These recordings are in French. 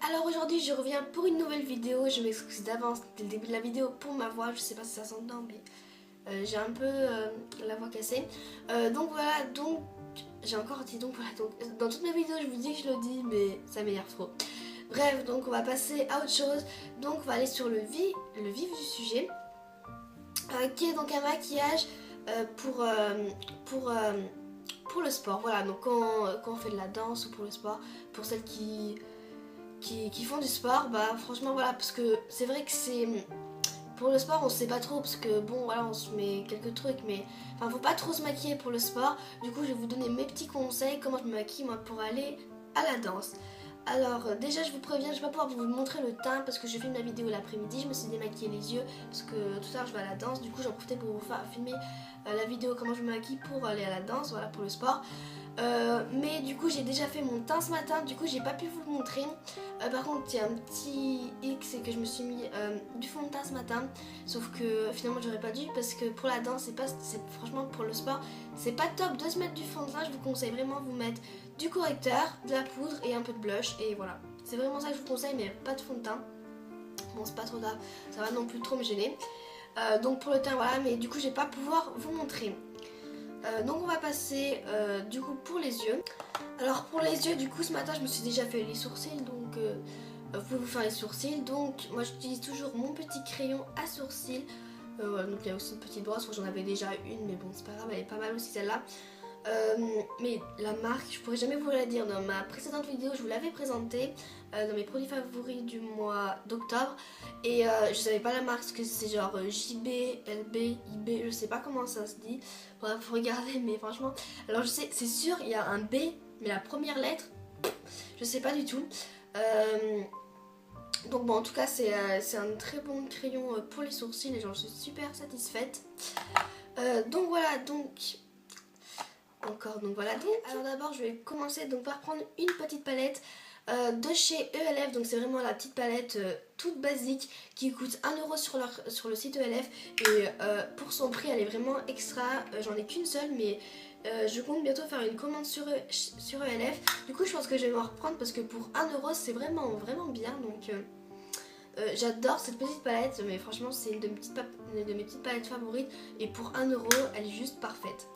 alors aujourd'hui je reviens pour une nouvelle vidéo. Je m'excuse d'avance dès le début de la vidéo pour ma voix, je sais pas si ça s'entend mais j'ai un peu la voix cassée. Donc voilà, donc j'ai encore dit donc voilà, donc dans toutes mes vidéos je vous dis que je le dis mais ça m'énerve trop. Bref, donc on va passer à autre chose. Donc on va aller sur le vif du sujet, qui est donc un maquillage pour le sport. Voilà, donc quand on fait de la danse ou pour le sport, pour celles qui font du sport, bah franchement voilà, parce que c'est vrai que c'est pour le sport on sait pas trop, parce que bon voilà, on se met quelques trucs, mais enfin faut pas trop se maquiller pour le sport. Du coup je vais vous donner mes petits conseils, comment je me maquille moi pour aller à la danse. Alors déjà je vous préviens, je vais pas pouvoir vous montrer le teint parce que je filme la vidéo l'après-midi, je me suis démaquillée les yeux parce que tout à l'heure je vais à la danse, du coup j'en profitais pour vous faire filmer la vidéo comment je me maquille pour aller à la danse, voilà, pour le sport. Mais du coup j'ai déjà fait mon teint ce matin, du coup j'ai pas pu vous le montrer. Par contre il y a un petit X, c'est que je me suis mis du fond de teint ce matin, sauf que finalement j'aurais pas dû parce que pour la danse c'est franchement pour le sport c'est pas top de se mettre du fond de teint. Je vous conseille vraiment de vous mettre du correcteur, de la poudre et un peu de blush, et voilà, c'est vraiment ça que je vous conseille, mais pas de fond de teint. Bon c'est pas trop tard, ça va non plus trop me gêner. Donc pour le teint voilà, mais du coup je vais pas pouvoir vous montrer. Donc on va passer du coup pour les yeux. Alors pour les yeux, du coup ce matin je me suis déjà fait les sourcils, donc vous pouvez vous faire les sourcils. Donc moi j'utilise toujours mon petit crayon à sourcils. Voilà, donc il y a aussi une petite brosse, j'en avais déjà une mais bon c'est pas grave, elle est pas mal aussi celle-là. Mais la marque, je pourrais jamais vous la dire, dans ma précédente vidéo je vous l'avais présentée dans mes produits favoris du mois d'octobre, et je savais pas la marque, parce que c'est genre JB, LB, IB, je sais pas comment ça se dit, bref faut regarder, mais franchement, alors je sais, c'est sûr il y a un B, mais la première lettre, je sais pas du tout. Donc bon, en tout cas c'est un très bon crayon pour les sourcils et j'en suis super satisfaite. Donc voilà, donc voilà, donc alors d'abord je vais commencer donc par prendre une petite palette de chez ELF. Donc c'est vraiment la petite palette toute basique qui coûte 1€ sur le site ELF, et pour son prix elle est vraiment extra. J'en ai qu'une seule, mais je compte bientôt faire une commande sur ELF. Du coup je pense que je vais m'en reprendre parce que pour 1€ c'est vraiment bien. Donc j'adore cette petite palette, mais franchement c'est une de mes petites palettes favorites, et pour 1€ elle est juste parfaite.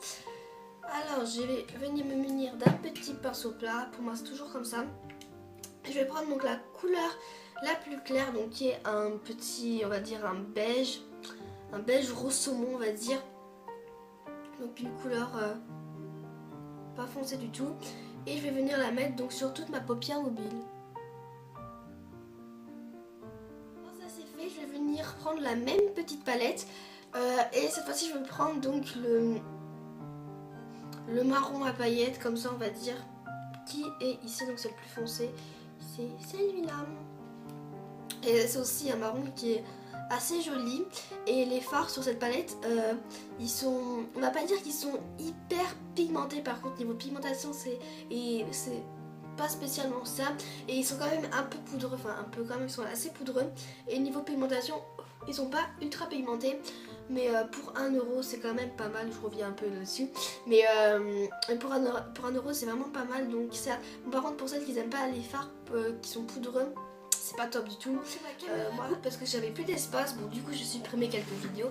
Alors je vais venir me munir d'un petit pinceau plat, pour moi c'est toujours comme ça. Je vais prendre donc la couleur la plus claire, donc qui est un petit, on va dire un beige rose saumon on va dire. Donc une couleur pas foncée du tout, et je vais venir la mettre donc sur toute ma paupière mobile. Quand ça c'est fait, je vais venir prendre la même petite palette et cette fois-ci je vais prendre donc le marron à paillettes, comme ça on va dire, qui est ici, donc c'est le plus foncé, c'est celui-là. Et c'est aussi un marron qui est assez joli. Et les fards sur cette palette, ils sont, on va pas dire qu'ils sont hyper pigmentés, par contre niveau pigmentation c'est pas spécialement ça, et ils sont quand même un peu poudreux, enfin un peu quand même, ils sont assez poudreux, et niveau pigmentation ils sont pas ultra pigmentés, mais pour 1€ c'est quand même pas mal. Je reviens un peu dessus, mais pour 1€ c'est vraiment pas mal. Donc ça, bon, par contre pour celles qui n'aiment pas les fards qui sont poudreux, c'est pas top du tout. Moi parce que j'avais plus d'espace, bon du coup j'ai supprimé quelques vidéos,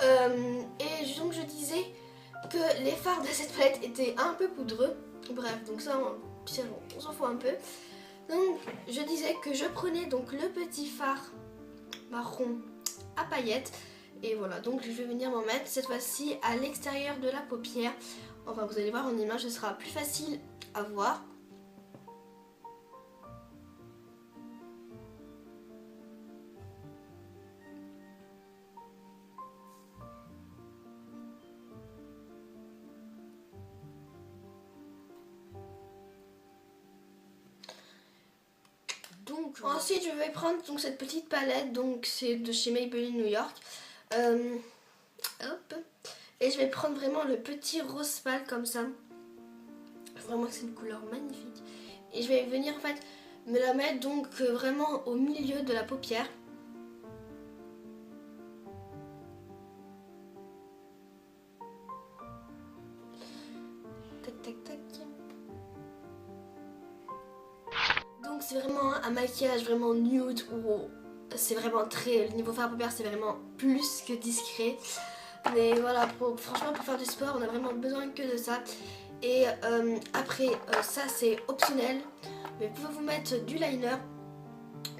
et donc je disais que les fards de cette palette étaient un peu poudreux. Bref, donc ça on s'en fout un peu. Donc je disais que je prenais donc le petit fard marron à paillettes, et voilà, donc je vais venir m'en mettre cette fois-ci à l'extérieur de la paupière. Enfin vous allez voir en image, ce sera plus facile à voir. Donc ensuite je vais prendre donc cette petite palette, donc c'est de chez Maybelline New York. Hop. Et je vais prendre vraiment le petit rose pâle comme ça. Vraiment c'est une couleur magnifique. Et je vais venir en fait me la mettre donc vraiment au milieu de la paupière. Tac tac tac. Donc c'est vraiment un maquillage vraiment nude où c'est vraiment très... Le niveau fard à paupières c'est vraiment plus que discret. Mais voilà, franchement pour faire du sport on a vraiment besoin que de ça. Et après ça c'est optionnel. Mais vous pouvez vous mettre du liner.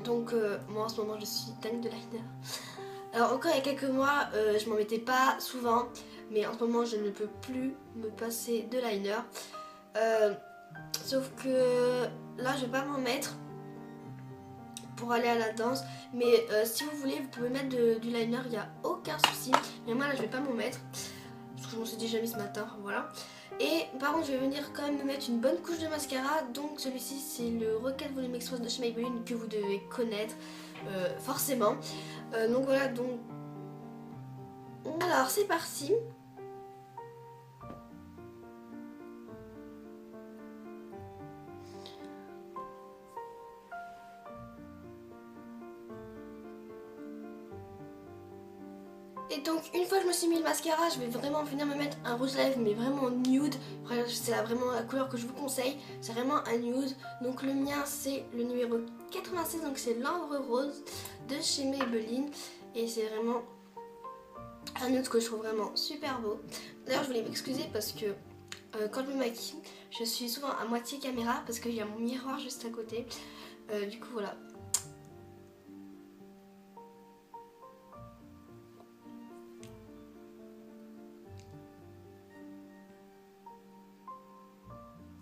Donc moi en ce moment je suis dingue de liner. Alors encore il y a quelques mois je m'en mettais pas souvent. Mais en ce moment je ne peux plus me passer de liner. Sauf que là je vais pas m'en mettre pour aller à la danse. Mais si vous voulez vous pouvez mettre du liner, il n'y a aucun souci. Mais moi là je vais pas m'en mettre. Parce que je m'en suis déjà mis ce matin, voilà. Et par contre je vais venir quand même me mettre une bonne couche de mascara. Donc celui-ci c'est le Rocket Volume Express de chez Maybelline que vous devez connaître forcément. Donc voilà, donc alors c'est parti. Et donc une fois que je me suis mis le mascara, je vais vraiment venir me mettre un rouge à lèvres mais vraiment nude. C'est vraiment la couleur que je vous conseille, c'est vraiment un nude. Donc le mien c'est le numéro 86, donc c'est l'ambre rose de chez Maybelline. Et c'est vraiment un nude que je trouve vraiment super beau. D'ailleurs je voulais m'excuser parce que quand je me maquille, je suis souvent à moitié caméra parce qu'il y a mon miroir juste à côté. Du coup voilà.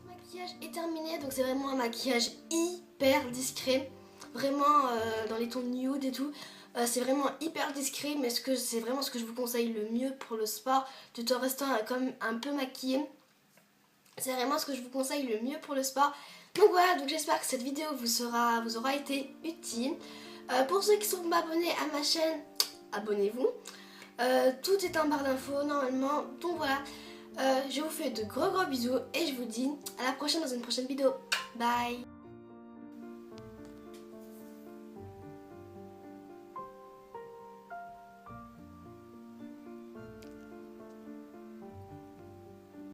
Le maquillage est terminé, donc c'est vraiment un maquillage hyper discret, vraiment dans les tons nude et tout. C'est vraiment hyper discret, mais c'est vraiment ce que je vous conseille le mieux pour le sport, tout en restant comme un peu maquillée. C'est vraiment ce que je vous conseille le mieux pour le sport. Donc voilà, donc j'espère que cette vidéo vous aura été utile. Pour ceux qui sont pas abonnés à ma chaîne, abonnez-vous. Tout est en barre d'infos normalement, donc voilà. Je vous fais de gros bisous et je vous dis à la prochaine dans une prochaine vidéo. Bye.